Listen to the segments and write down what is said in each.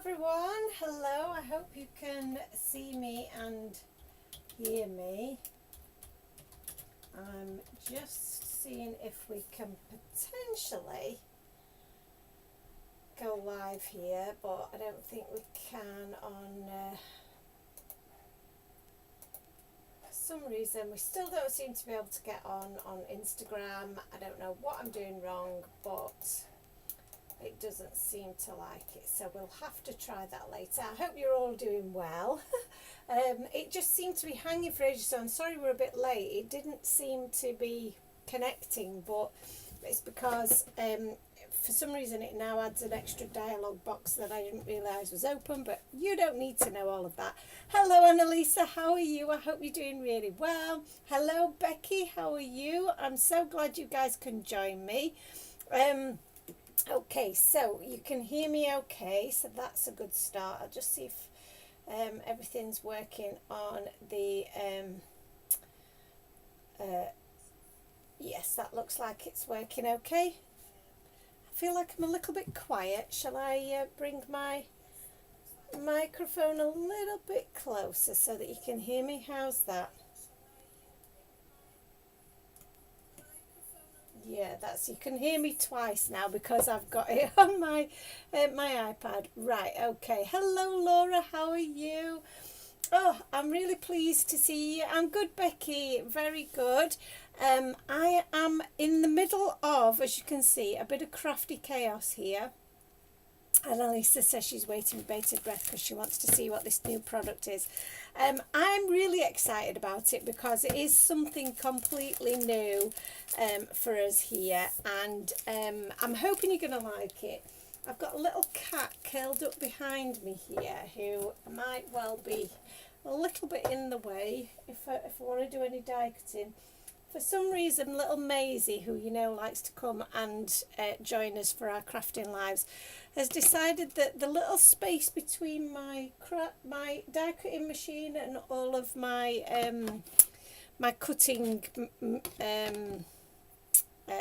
everyone, hello. I hope you can see me and hear me. I'm just seeing if we can potentially go live here, but I don't think we can on for some reason we still don't seem to be able to get on Instagram. I don't know what I'm doing wrong, but it doesn't seem to like it, so we'll have to try that later. I hope you're all doing well. It just seemed to be hanging for ages, so I'm sorry we're a bit late. It didn't seem to be connecting, but it's because for some reason it now adds an extra dialogue box that I didn't realise was open, but you don't need to know all of that. Hello Annalisa, how are you? I hope you're doing really well. Hello Becky, how are you? I'm so glad you guys can join me. Okay, so you can hear me okay, so that's a good start. I'll just see if everything's working on the yes, that looks like it's working okay. I feel like I'm a little bit quiet. Shall I bring my microphone a little bit closer so that you can hear me? How's that? Yeah, that's, you can hear me twice now because I've got it on my iPad. Right, okay. Hello Laura, how are you? Oh, I'm really pleased to see you. I'm good, Becky. Very good. I am in the middle of, as you can see, a bit of crafty chaos here. And Alisa says she's waiting with bated breath because she wants to see what this new product is. I'm really excited about it because it is something completely new for us here, and I'm hoping you're going to like it. I've got a little cat curled up behind me here who might well be a little bit in the way if I want to do any die cutting. For some reason, little Maisie, who you know likes to come and join us for our crafting lives, has decided that the little space between my die cutting machine and all of my my cutting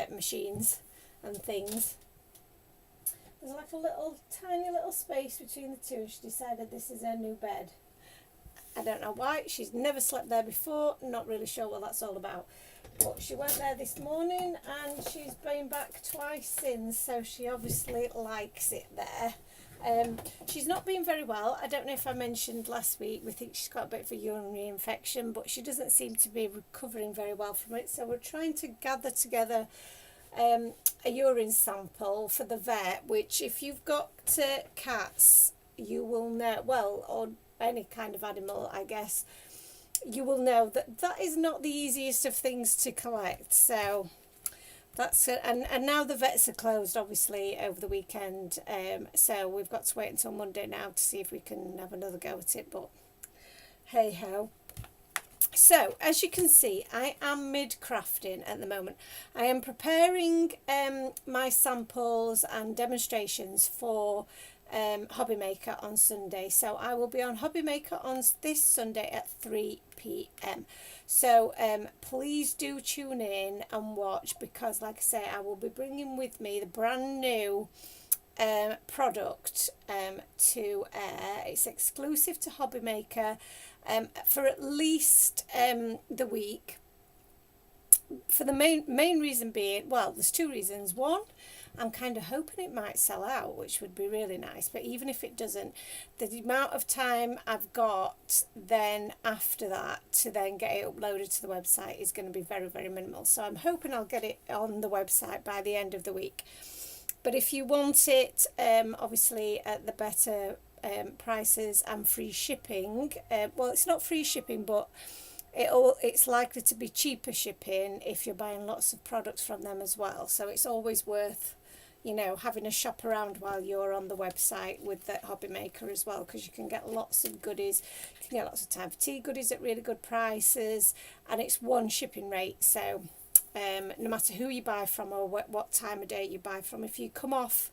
machines and things, there's like a tiny little space between the two. She decided this is her new bed. I don't know why. She's never slept there before. Not really sure what that's all about. But she went there this morning and she's been back twice since, so she obviously likes it there. She's not been very well. I don't know if I mentioned last week, we think she's got a bit of a urinary infection, but she doesn't seem to be recovering very well from it. So we're trying to gather together a urine sample for the vet, which if you've got cats, you will know, well, or any kind of animal, I guess, you will know that that is not the easiest of things to collect. So that's it. And now the vets are closed obviously over the weekend, so we've got to wait until Monday now to see if we can have another go at it, but hey ho. So as you can see, I am mid crafting at the moment. I am preparing my samples and demonstrations for Hobby Maker on Sunday. So I will be on Hobby Maker on this Sunday at 3 p.m. So please do tune in and watch, because like I say, I will be bringing with me the brand new product to air. It's exclusive to Hobby Maker for at least the week. For the main reason being, well, there's two reasons. One, I'm kind of hoping it might sell out, which would be really nice. But even if it doesn't, the amount of time I've got then after that to then get it uploaded to the website is going to be very, very minimal. So I'm hoping I'll get it on the website by the end of the week. But if you want it, obviously at the better prices and free shipping, well, it's not free shipping, but it's likely to be cheaper shipping if you're buying lots of products from them as well. So it's always worth, you know, having a shop around while you're on the website with the Hobby Maker as well, because you can get lots of goodies. You can get lots of time for tea goodies at really good prices, and it's one shipping rate. So no matter who you buy from or what time of day you buy from, if you come off,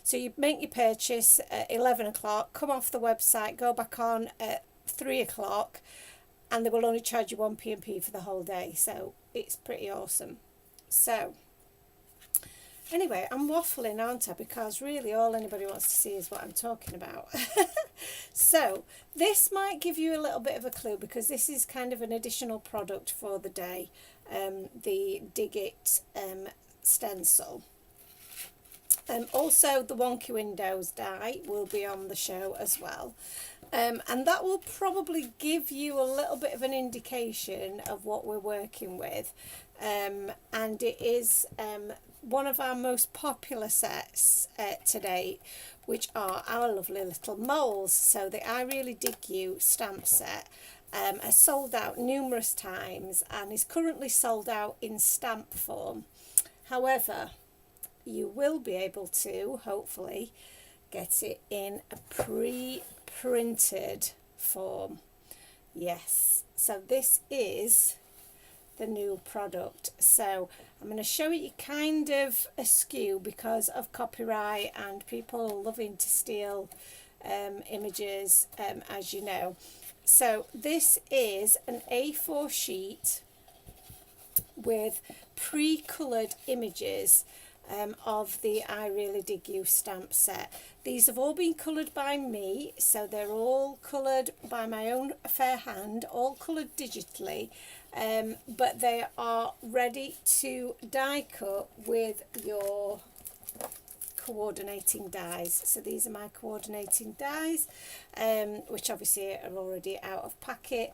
so you make your purchase at 11 o'clock, come off the website, go back on at 3 o'clock, and they will only charge you 1 p&p for the whole day. So it's pretty awesome. So Anyway, I'm waffling, aren't I? Because really all anybody wants to see is what I'm talking about. So this might give you a little bit of a clue, because this is kind of an additional product for the day, the Dig It stencil. Also the Wonky Windows die will be on the show as well. And that will probably give you a little bit of an indication of what we're working with. And it is one of our most popular sets to date, which are our lovely little moles. So the I Really Dig You stamp set has sold out numerous times and is currently sold out in stamp form. However, you will be able to hopefully get it in a pre-printed form. Yes, so this is the new product. So I'm going to show you kind of askew because of copyright and people loving to steal images, as you know. So this is an A4 sheet with pre-coloured images of the I Really Dig You stamp set. These have all been coloured by me, so they're all coloured by my own fair hand, all coloured digitally, but they are ready to die cut with your coordinating dies. So these are my coordinating dies, which obviously are already out of packet.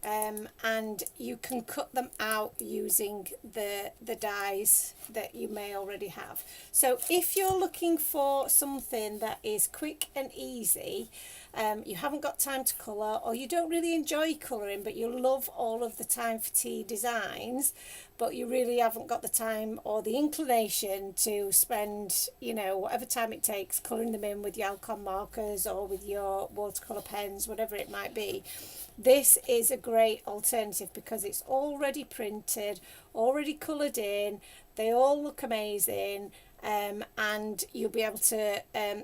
And you can cut them out using the dies that you may already have. So if you're looking for something that is quick and easy, you haven't got time to colour, or you don't really enjoy colouring but you love all of the Time for Tea designs, but you really haven't got the time or the inclination to spend, you know, whatever time it takes colouring them in with your Alcon markers or with your watercolour pens, whatever it might be, this is a great alternative because it's already printed, already coloured in, they all look amazing, and you'll be able to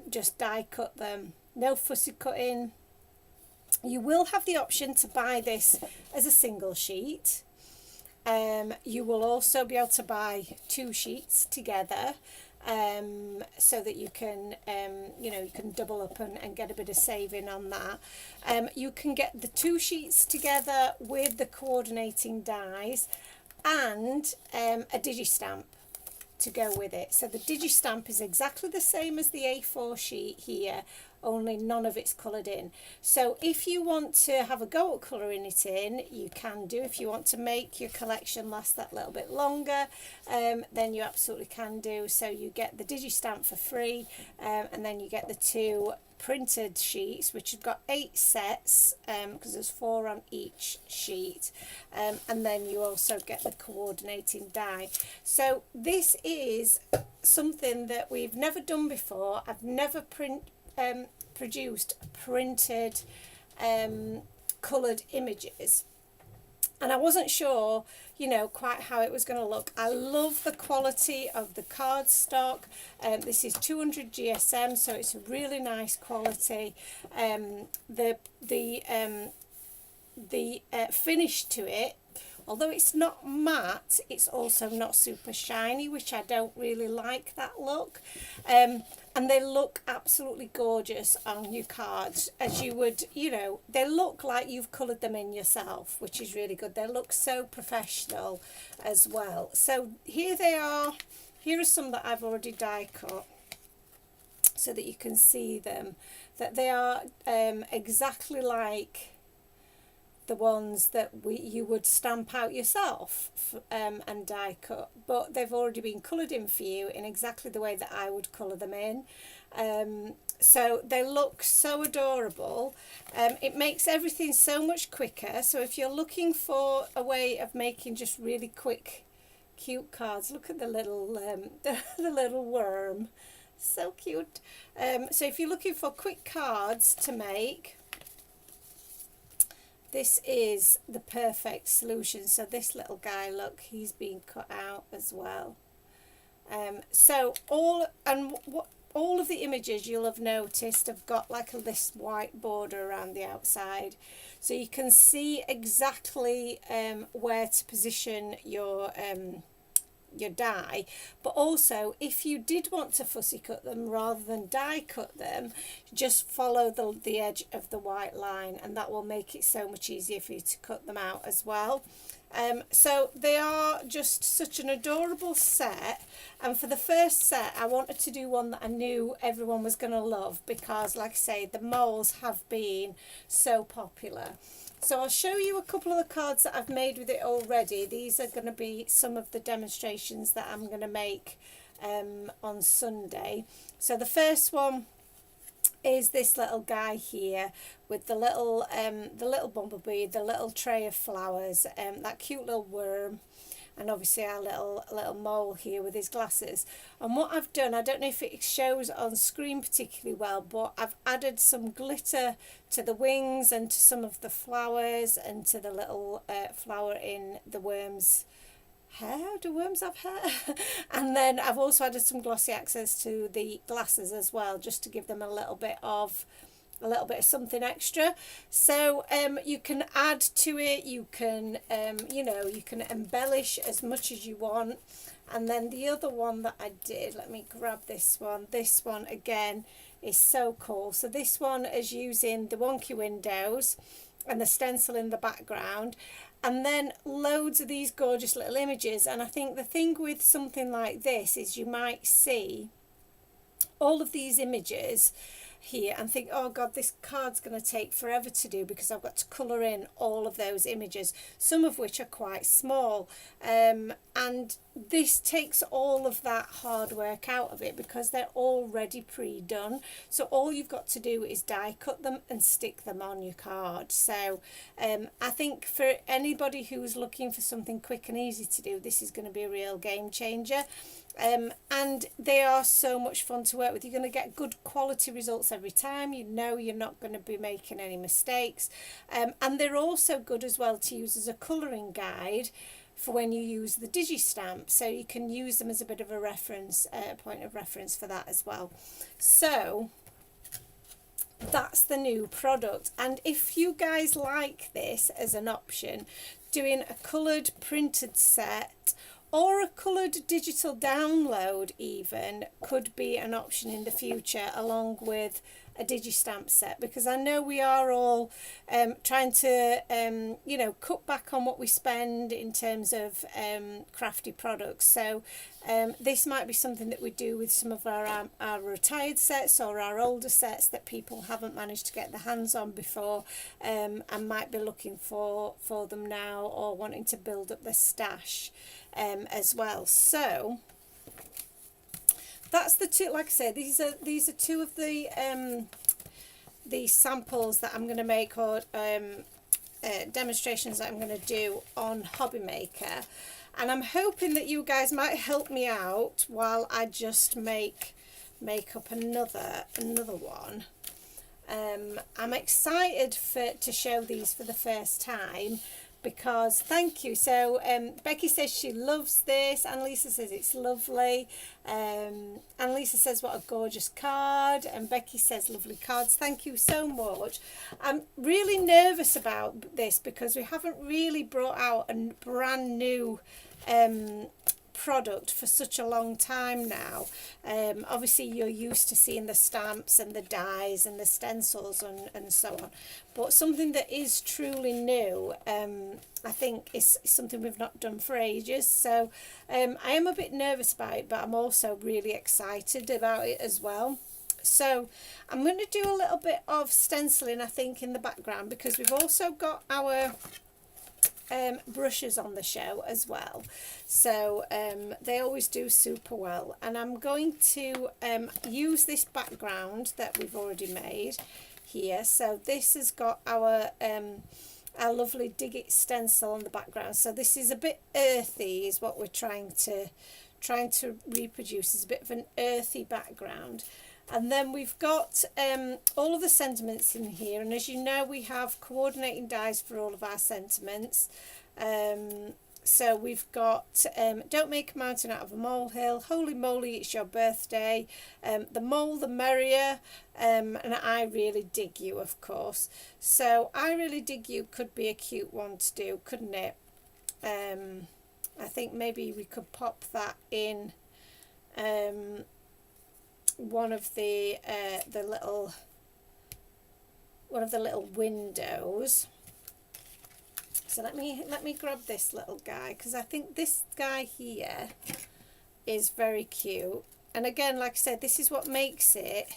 just die cut them. No fussy cutting. You will have the option to buy this as a single sheet. You will also be able to buy 2 sheets together, so that you can you know, you can double up and get a bit of saving on that. You can get the 2 sheets together with the coordinating dies and a digi-stamp to go with it. So the digi-stamp is exactly the same as the A4 sheet here, only none of it's coloured in. So if you want to have a go at colouring it in, you can do. If you want to make your collection last that little bit longer, then you absolutely can do. So you get the digi-stamp for free, and then you get the 2 printed sheets, which have got 8 sets, because there's 4 on each sheet, and then you also get the coordinating die. So this is something that we've never done before. I've never produced printed coloured images, and I wasn't sure, you know, quite how it was going to look. I love the quality of the cardstock. This is 200 GSM, so it's a really nice quality. The finish to it, although it's not matte, it's also not super shiny, which I don't really like that look. And they look absolutely gorgeous on your cards, as you would, you know, they look like you've coloured them in yourself, which is really good. They look so professional as well. So here they are. Here are some that I've already die cut so that you can see them, that they are exactly like the ones that you would stamp out yourself and die cut, but they've already been coloured in for you in exactly the way that I would colour them in. So they look so adorable. It makes everything so much quicker. So if you're looking for a way of making just really quick cute cards, look at the little the little worm, so cute. So if you're looking for quick cards to make, this is the perfect solution. So this little guy, look, he's been cut out as well. So all of the images you'll have noticed have got like this white border around the outside, so you can see exactly where to position your your die. But also, if you did want to fussy cut them rather than die cut them, just follow the edge of the white line, and that will make it so much easier for you to cut them out as well. So they are just such an adorable set, and for the first set I wanted to do one that I knew everyone was going to love, because like I say, the moles have been so popular. So I'll show you a couple of the cards that I've made with it already. These are going to be some of the demonstrations that I'm going to make on Sunday. So the first one is this little guy here with the little bumblebee, the little tray of flowers, that cute little worm, and obviously our little mole here with his glasses. And what I've done, I don't know if it shows on screen particularly well, but I've added some glitter to the wings and to some of the flowers and to the little flower in the worm's hair. Do worms have hair? And then I've also added some glossy accents to the glasses as well, just to give them a little bit of something extra. So you can add to it, you can you can embellish as much as you want. And then the other one that I did, let me grab this one again is so cool. So this one is using the wonky windows and the stencil in the background, and then loads of these gorgeous little images. And I think the thing with something like this is you might see all of these images here and think, oh god, this card's going to take forever to do because I've got to colour in all of those images, some of which are quite small, and this takes all of that hard work out of it because they're already pre-done. So all you've got to do is die cut them and stick them on your card. So I think for anybody who's looking for something quick and easy to do, this is going to be a real game changer. And they are so much fun to work with. You're going to get good quality results every time. You know you're not going to be making any mistakes, and they're also good as well to use as a colouring guide for when you use the digi-stamp, so you can use them as a bit of a reference, point of reference for that as well. So that's the new product, and if you guys like this as an option, doing a coloured printed set or a coloured digital download even could be an option in the future, along with a digi-stamp set, because I know we are all trying to you know, cut back on what we spend in terms of crafty products. So this might be something that we do with some of our retired sets or our older sets that people haven't managed to get their hands on before, and might be looking for them now, or wanting to build up their stash as well. So that's the two. Like I said, these are two of the samples that I'm going to make, or demonstrations that I'm going to do on Hobby Maker, and I'm hoping that you guys might help me out while I just make up another one. I'm excited to show these for the first time, because thank you. So Becky says she loves this, Annalisa says it's lovely, Annalisa says what a gorgeous card, and Becky says lovely cards. Thank you so much. I'm really nervous about this because we haven't really brought out a brand new product for such a long time now. Obviously you're used to seeing the stamps and the dies and the stencils and so on, but something that is truly new, I think is something we've not done for ages. So I am a bit nervous about it, but I'm also really excited about it as well. So I'm going to do a little bit of stenciling, I think, in the background, because we've also got our brushes on the show as well. So they always do super well, and I'm going to use this background that we've already made here. So this has got our lovely Dig It stencil on the background. So this is a bit earthy, is what we're trying to reproduce, is a bit of an earthy background. And then we've got all of the sentiments in here, and as you know, we have coordinating dies for all of our sentiments. So we've got Don't Make a Mountain Out of a Molehill, Holy Moly, It's Your Birthday, The Mole the Merrier, and I Really Dig You, of course. So I Really Dig You could be a cute one to do, couldn't it? I think maybe we could pop that in one of the little windows. So let me grab this little guy, because I think this guy here is very cute. And again, like I said, this is what makes it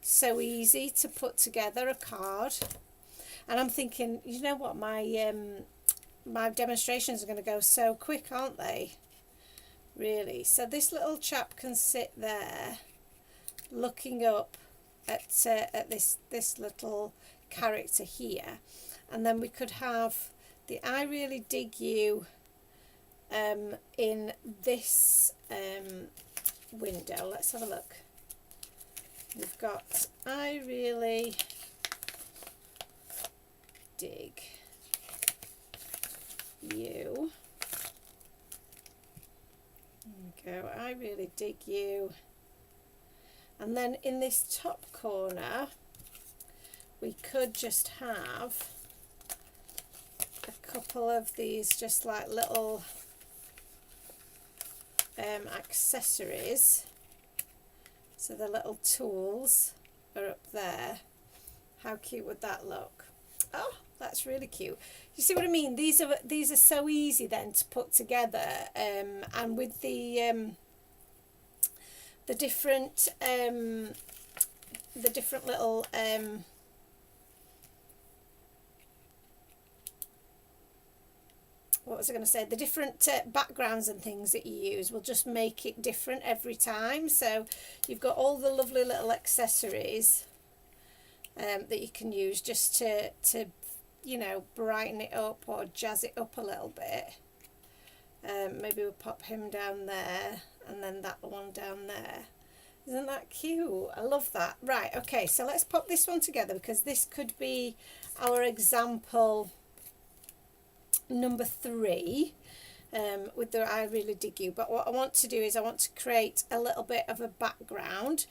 so easy to put together a card. And I'm thinking, you know what, my demonstrations are going to go so quick, aren't they? Really. So this little chap can sit there looking up at this little character here, and then we could have the I really dig you in this window. Let's have a look. We've got I really dig you. There we go. I really dig you. And then in this top corner, we could just have a couple of these just like little accessories. So the little tools are up there. How cute would that look? Oh, that's really cute. You see what I mean? These are so easy then to put together, and with the different little what was I going to say? The different backgrounds and things that you use will just make it different every time. So you've got all the lovely little accessories that you can use just to you know, brighten it up or jazz it up a little bit. Maybe we'll pop him down there, and then that one down there. Isn't that cute? I love that. Right, okay, so let's pop this one together, because this could be our example number 3 with the I really dig you. But what I want to do is I want to create a little bit of a background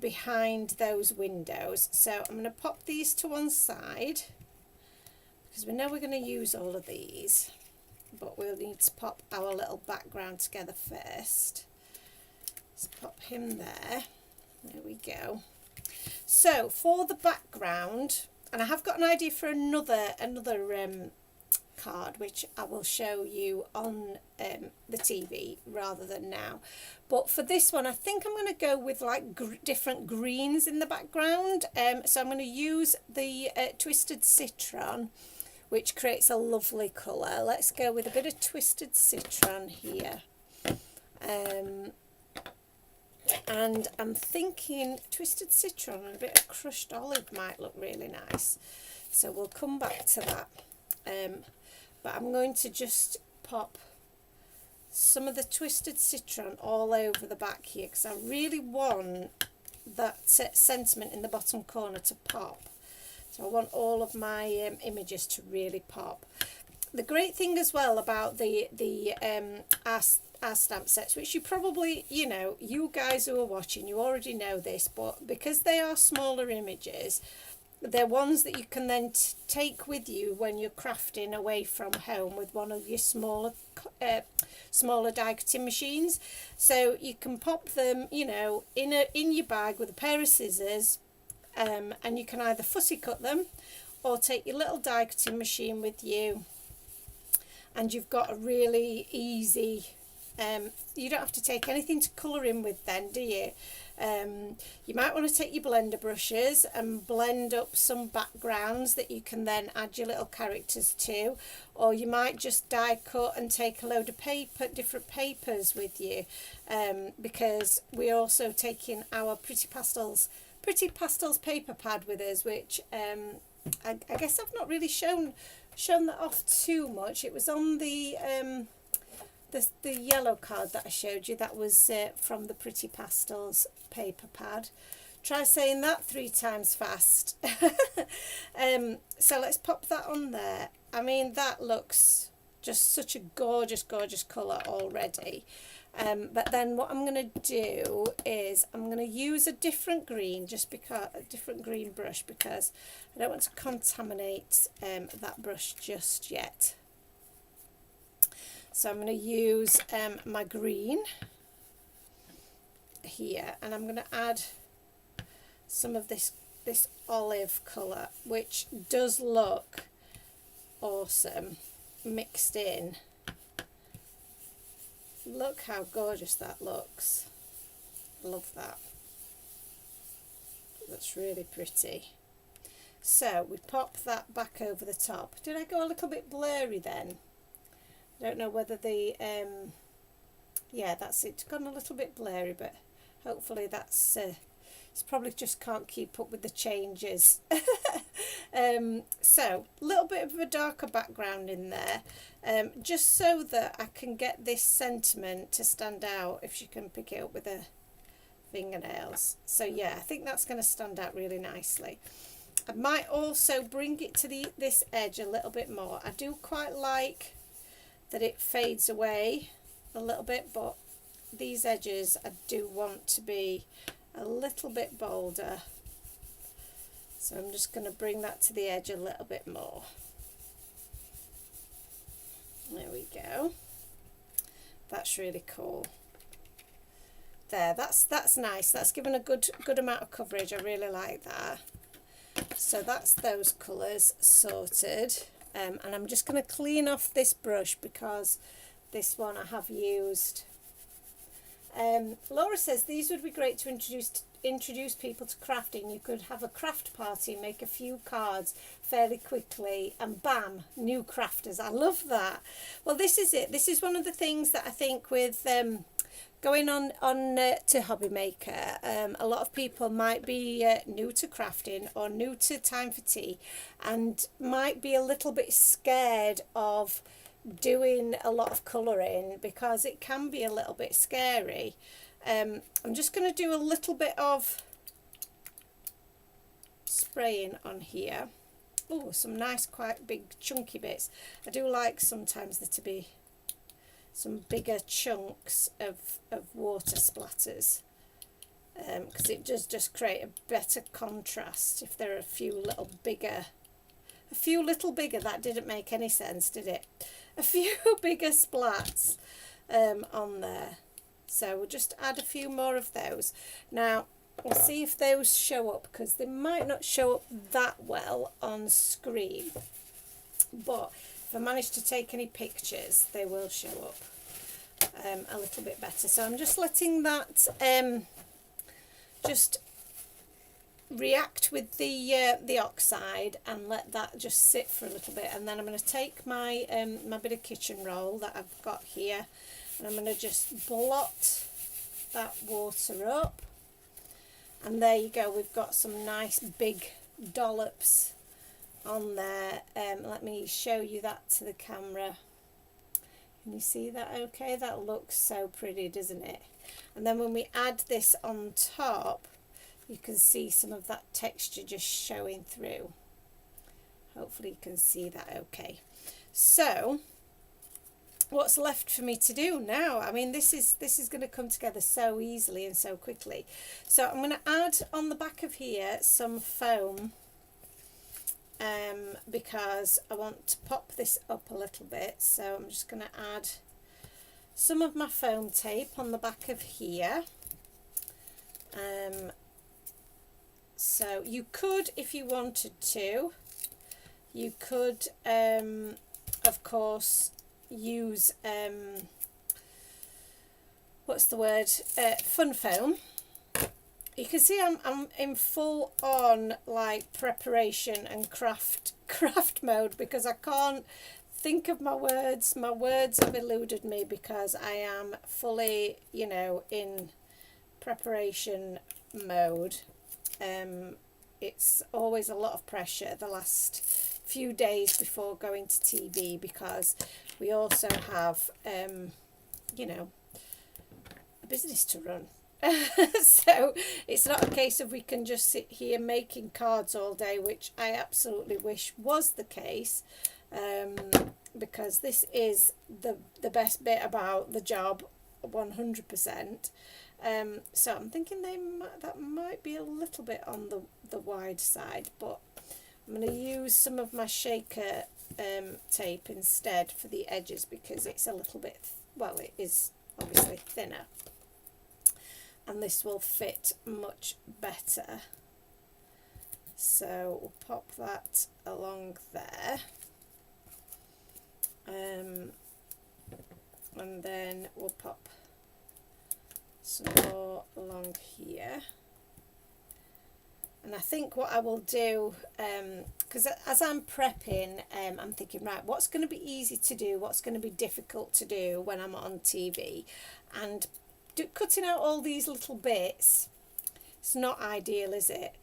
behind those windows. So I'm going to pop these to one side, because we know we're going to use all of these, but we'll need to pop our little background together first. Let's pop him there. There we go. So for the background, and I have got an idea for another card, which I will show you on the TV rather than now. But for this one, I think I'm going to go with like different greens in the background. So I'm going to use the Twisted Citron, which creates a lovely colour. Let's go with a bit of Twisted Citron here. And I'm thinking Twisted Citron and a bit of crushed olive might look really nice. So we'll come back to that. But I'm going to just pop some of the Twisted Citron all over the back here, because I really want that sentiment in the bottom corner to pop. So I want all of my images to really pop. The great thing as well about the our stamp sets, which you probably, you know, you guys who are watching, you already know this, but because they are smaller images, they're ones that you can then take with you when you're crafting away from home with one of your smaller die cutting machines. So you can pop them, you know, in your bag with a pair of scissors, and you can either fussy cut them or take your little die cutting machine with you, and you've got a really easy, you don't have to take anything to colour in with then, do you? You might want to take your blender brushes and blend up some backgrounds that you can then add your little characters to, or you might just die cut and take a load of different papers with you, because we're also taking our Pretty Pastels paper pad with us, which I guess I've not really shown that off too much. It was on the yellow card that I showed you. That was from the Pretty Pastels paper pad. Try saying that 3 times fast. So let's pop that on there. I mean, that looks just such a gorgeous colour already. But then what I'm going to do is I'm going to use a different green, a different green brush, because I don't want to contaminate that brush just yet. So I'm going to use my green here, and I'm going to add some of this olive colour, which does look awesome mixed in. Look how gorgeous that looks. Love that. That's really pretty. So we pop that back over the top. Did I go a little bit blurry then? I don't know whether the yeah, that's it. It's gone a little bit blurry, but hopefully that's it's probably just can't keep up with the changes. So a little bit of a darker background in there, just so that I can get this sentiment to stand out, if you can pick it up with the fingernails. So yeah, I think that's going to stand out really nicely. I might also bring it to this edge a little bit more. I do quite like that it fades away a little bit, but these edges I do want to be a little bit bolder. So I'm just going to bring that to the edge a little bit more. There we go. That's really cool. There, that's nice. That's given a good amount of coverage. I really like that. So that's those colours sorted. And I'm just going to clean off this brush because this one I have used. Laura says these would be great to introduce people to crafting. You could have a craft party, make a few cards fairly quickly, and bam, new crafters. I love that. Well, this is it. This is one of the things that I think with going on to Hobby Maker, a lot of people might be new to crafting or new to Time for Tea, and might be a little bit scared of doing a lot of colouring because it can be a little bit scary. I'm just going to do a little bit of spraying on here. Oh, some nice quite big chunky bits. I do like sometimes there to be some bigger chunks of water splatters, because it does just create a better contrast if there are a few little bigger. That didn't make any sense, did it? A few bigger splats on there. So we'll just add a few more of those. Now we'll see if those show up, because they might not show up that well on screen, but if I manage to take any pictures they will show up a little bit better. So I'm just letting that just react with the oxide and let that just sit for a little bit, and then I'm going to take my my bit of kitchen roll that I've got here, and I'm going to just blot that water up, and there you go, we've got some nice big dollops on there. Let me show you that to the camera. Can you see that okay? That looks so pretty, doesn't it? And then when we add this on top, you can see some of that texture just showing through. Hopefully you can see that okay. So what's left for me to do now? I mean, this is going to come together so easily and so quickly. So I'm going to add on the back of here some foam, because I want to pop this up a little bit. So I'm just going to add some of my foam tape on the back of here. So you could, if you wanted to, you could of course use what's the word, fun foam. You can see I'm in full on like preparation and craft mode, because I can't think of my words. My words have eluded me because I am fully, you know, in preparation mode. It's always a lot of pressure the last few days before going to TV, because we also have you know, a business to run. So it's not a case of we can just sit here making cards all day, which I absolutely wish was the case, because this is the best bit about the job, 100%. So I'm thinking that might be a little bit on the wide side, but I'm going to use some of my shaker tape instead for the edges because it's a little bit, well, it is obviously thinner, and this will fit much better. So we'll pop that along there, and then we'll pop some more along here. And I think what I will do, because as I'm prepping, I'm thinking, right, what's going to be easy to do, what's going to be difficult to do when I'm on TV, and cutting out all these little bits, it's not ideal, is it?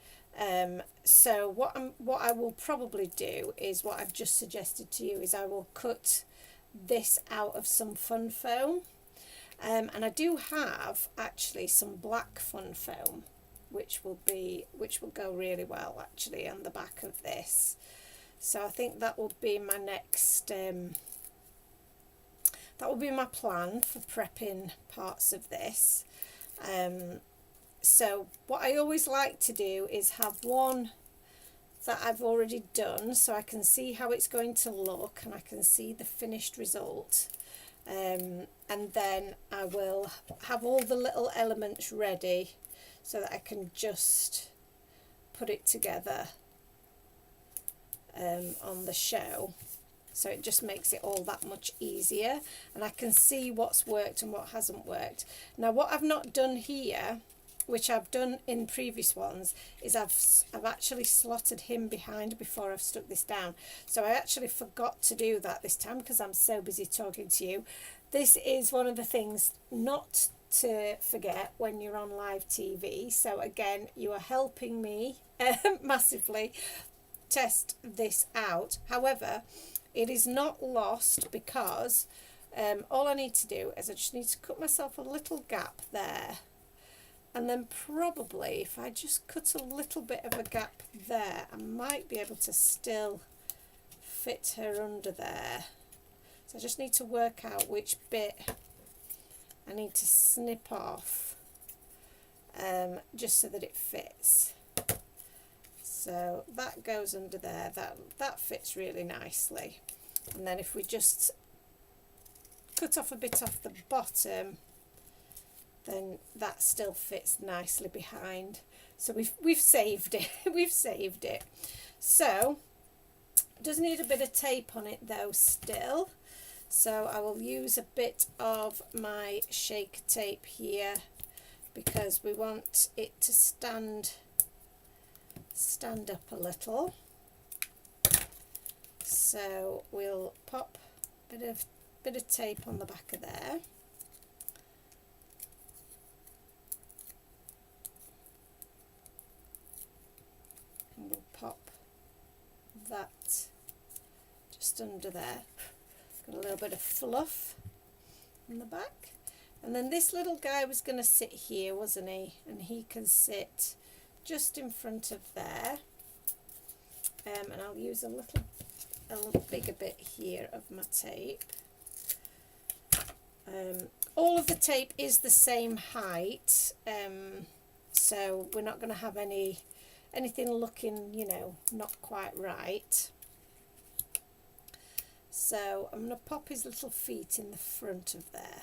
So what I will probably do is what I've just suggested to you, is I will cut this out of some fun foam, and I do have actually some black fun foam, which will go really well actually on the back of this. So I think that will be my next that will be my plan for prepping parts of this. So what I always like to do is have one that I've already done, so I can see how it's going to look and I can see the finished result, and then I will have all the little elements ready so that I can just put it together on the show. So it just makes it all that much easier, and I can see what's worked and what hasn't worked. Now what I've not done here, which I've done in previous ones, is I've actually slotted him behind before I've stuck this down. So I actually forgot to do that this time because I'm so busy talking to you. This is one of the things not to forget when you're on live TV. So again, you are helping me massively test this out. However, it is not lost because all I need to do is I just need to cut myself a little gap there, and then probably if I just cut a little bit of a gap there, I might be able to still fit her under there. So I just need to work out which bit I need to snip off, just so that it fits. So that goes under there, that fits really nicely. And then if we just cut off a bit off the bottom, then that still fits nicely behind. So we've saved it. We've saved it. So it does need a bit of tape on it though still. So I will use a bit of my shake tape here because we want it to stand up a little. So we'll pop a bit of tape on the back of there. And we'll pop that just under there. Got a little bit of fluff on the back. And then this little guy was going to sit here, wasn't he? And he can sit just in front of there. And I'll use a little bigger bit here of my tape. All of the tape is the same height, so we're not going to have anything looking, you know, not quite right. So I'm going to pop his little feet in the front of there.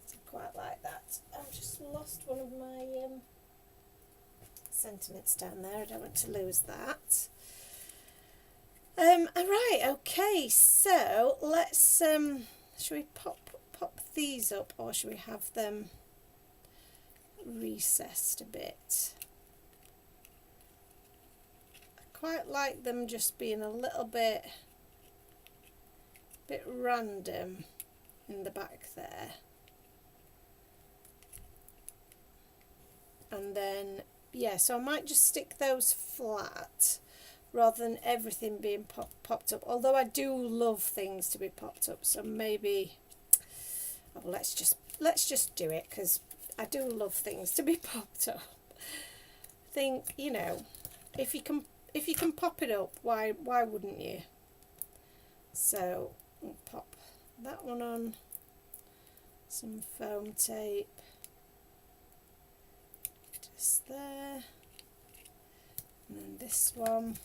So quite like that. I've just lost one of my sentiments down there. I don't want to lose that. Alright, okay, so let's should we pop these up, or should we have them recessed a bit? I quite like them just being a little bit random in the back there. And then, yeah, so I might just stick those flat rather than everything being popped up. Although I do love things to be popped up, so maybe, oh, let's just do it, because I do love things to be popped up. I think, you know, if you can pop it up, why wouldn't you? So we'll pop that one on some foam tape just there, and then this one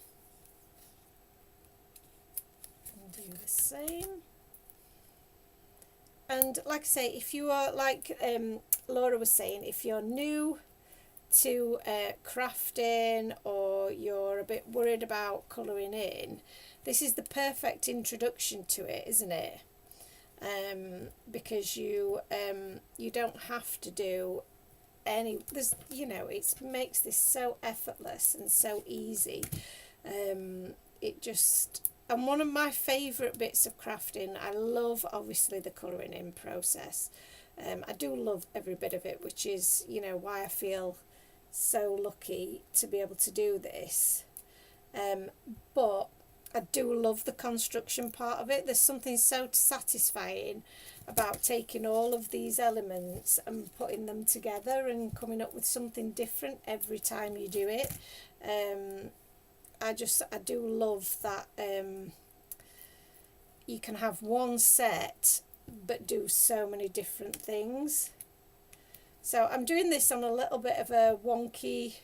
do the same. And like I say, if you are like Laura was saying, if you're new to crafting, or you're a bit worried about colouring in, this is the perfect introduction to it, isn't it? Because you don't have to do any, there's, you know, it makes this so effortless and so easy. It just, and one of my favourite bits of crafting, I love obviously the colouring in process. I do love every bit of it, which is, you know, why I feel so lucky to be able to do this. But I do love the construction part of it. There's something so satisfying about taking all of these elements and putting them together and coming up with something different every time you do it. I do love that you can have one set but do so many different things. So I'm doing this on a little bit of a wonky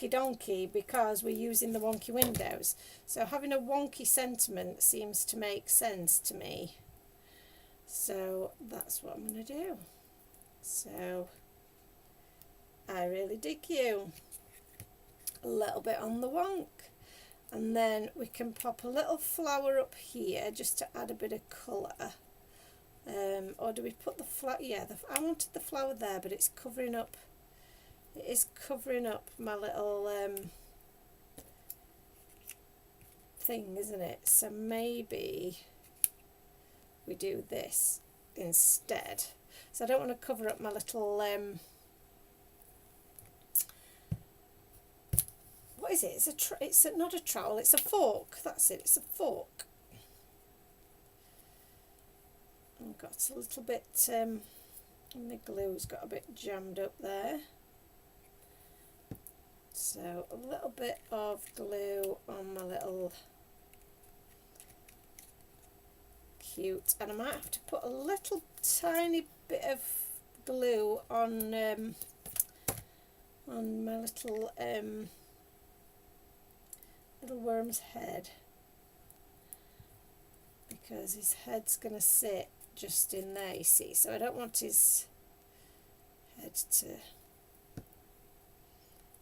donkey because we're using the wonky windows. So having a wonky sentiment seems to make sense to me. So that's what I'm going to do. So I really dig you. A little bit on the wonk. And then we can pop a little flower up here just to add a bit of colour. Or do we put the flower? Yeah, I wanted the flower there, but it's covering up. It is covering up my little thing, isn't it? So maybe we do this instead. So I don't want to cover up my little what is it? It's not a trowel. It's a fork. That's it. It's a fork. I've got a little bit. My glue's got a bit jammed up there. So a little bit of glue on my little cute, and I might have to put a little tiny bit of glue on my little little worm's head, because his head's going to sit just in there, you see, so I don't want his head to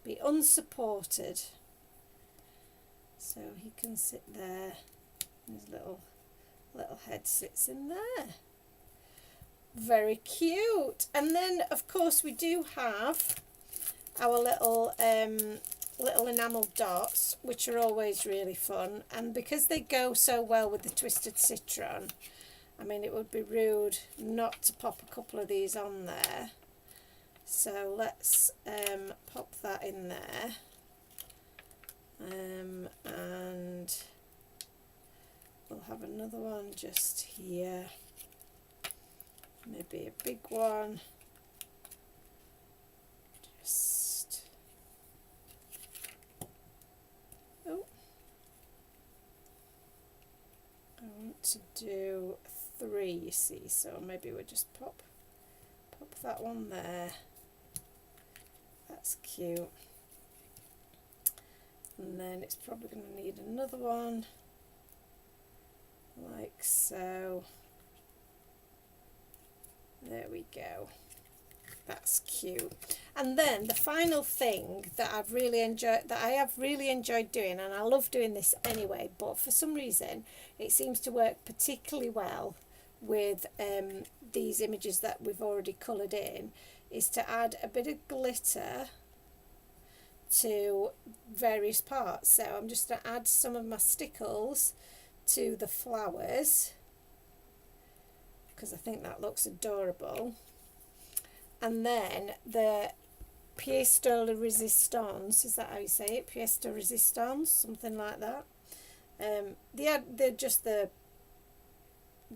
be unsupported, so he can sit there and his little head sits in there. Very cute. And then of course we do have our little enamel dots, which are always really fun, and because they go so well with the twisted citron, I mean it would be rude not to pop a couple of these on there. So let's pop that in there, and we'll have another one just here, maybe a big one, just, oh, I want to do 3, you see, so maybe we'll just pop that one there. That's cute. And then it's probably going to need another one like so. There we go. That's cute. And then the final thing that I have really enjoyed doing, and I love doing this anyway, but for some reason it seems to work particularly well with these images that we've already coloured in, is to add a bit of glitter to various parts. So I'm just going to add some of my stickles to the flowers because I think that looks adorable. And then the pièce de résistance, is that how you say it? Pièce de résistance, something like that. They're just the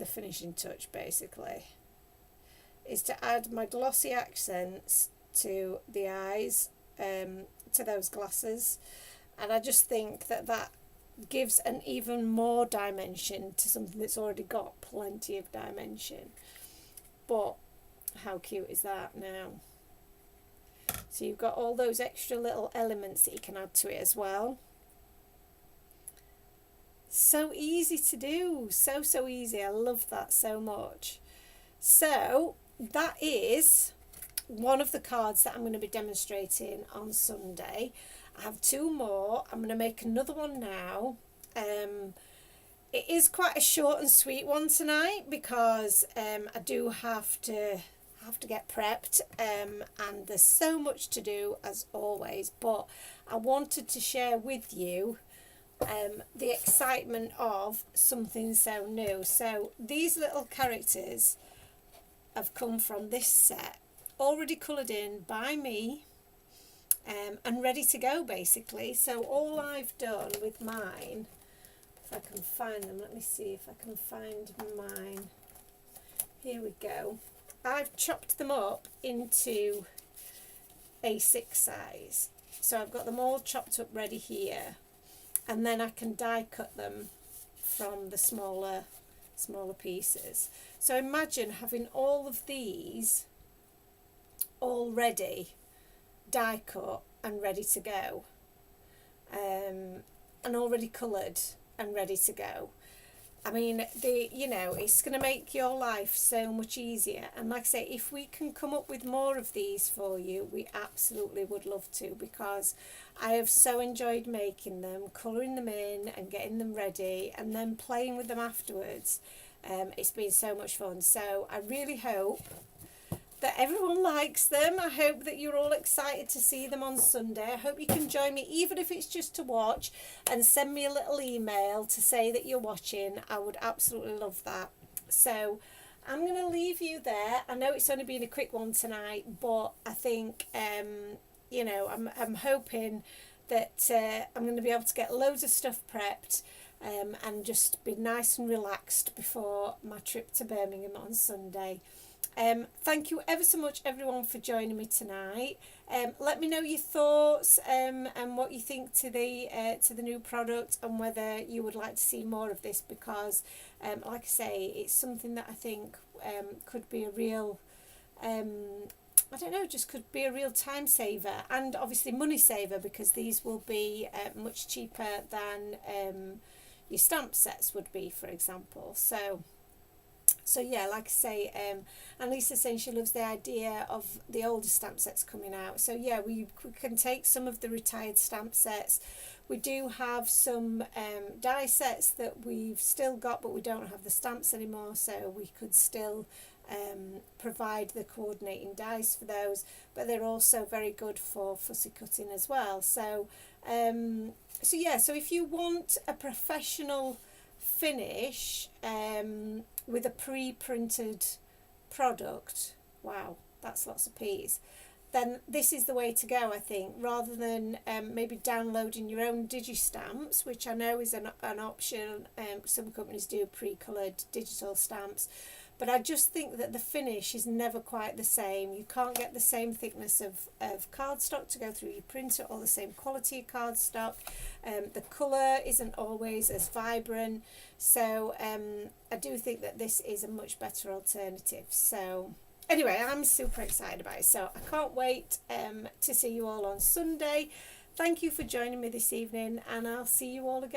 finishing touch, basically, is to add my glossy accents to the eyes, to those glasses, and I just think that gives an even more dimension to something that's already got plenty of dimension. But how cute is that now? So you've got all those extra little elements that you can add to it as well. So easy to do, so easy. I love that so much. So that is one of the cards that I'm going to be demonstrating on Sunday. I have two more. I'm going to make another one now. It is quite a short and sweet one tonight because I do have to get prepped, and there's so much to do as always, but I wanted to share with you the excitement of something so new. So these little characters have come from this set, already coloured in by me, and ready to go basically. So all I've done with mine, if I can find them, let me see if I can find mine. Here we go. I've chopped them up into A6 size. So I've got them all chopped up ready here, and then I can die cut them from the smaller pieces. So imagine having all of these already die cut and ready to go, and already coloured and ready to go. I mean, it's going to make your life so much easier. And like I say, if we can come up with more of these for you, we absolutely would love to, because I have so enjoyed making them, colouring them in and getting them ready and then playing with them afterwards. It's been so much fun. So I really hope that everyone likes them. I hope that you're all excited to see them on Sunday. I hope you can join me, even if it's just to watch, and send me a little email to say that you're watching. I would absolutely love that. So I'm going to leave you there. I know it's only been a quick one tonight, but I think I'm hoping that I'm going to be able to get loads of stuff prepped, and just be nice and relaxed before my trip to Birmingham on Sunday. Thank you ever so much, everyone, for joining me tonight. Let me know your thoughts, and what you think to the new product, and whether you would like to see more of this, because like I say, it's something that I think could be a real could be a real time saver, and obviously money saver, because these will be much cheaper than your stamp sets would be, for example. So yeah, like I say, Annalisa's saying she loves the idea of the older stamp sets coming out. So yeah, we can take some of the retired stamp sets. We do have some die sets that we've still got, but we don't have the stamps anymore, so we could still provide the coordinating dies for those, but they're also very good for fussy cutting as well. So so if you want a professional finish with a pre-printed product, wow, that's lots of P's, then this is the way to go, I think, rather than maybe downloading your own digi-stamps, which I know is an option. Some companies do pre-coloured digital stamps, but I just think that the finish is never quite the same. You can't get the same thickness of cardstock to go through your printer, or the same quality of cardstock. The colour isn't always as vibrant. So I do think that this is a much better alternative. So anyway, I'm super excited about it. So I can't wait to see you all on Sunday. Thank you for joining me this evening, and I'll see you all again.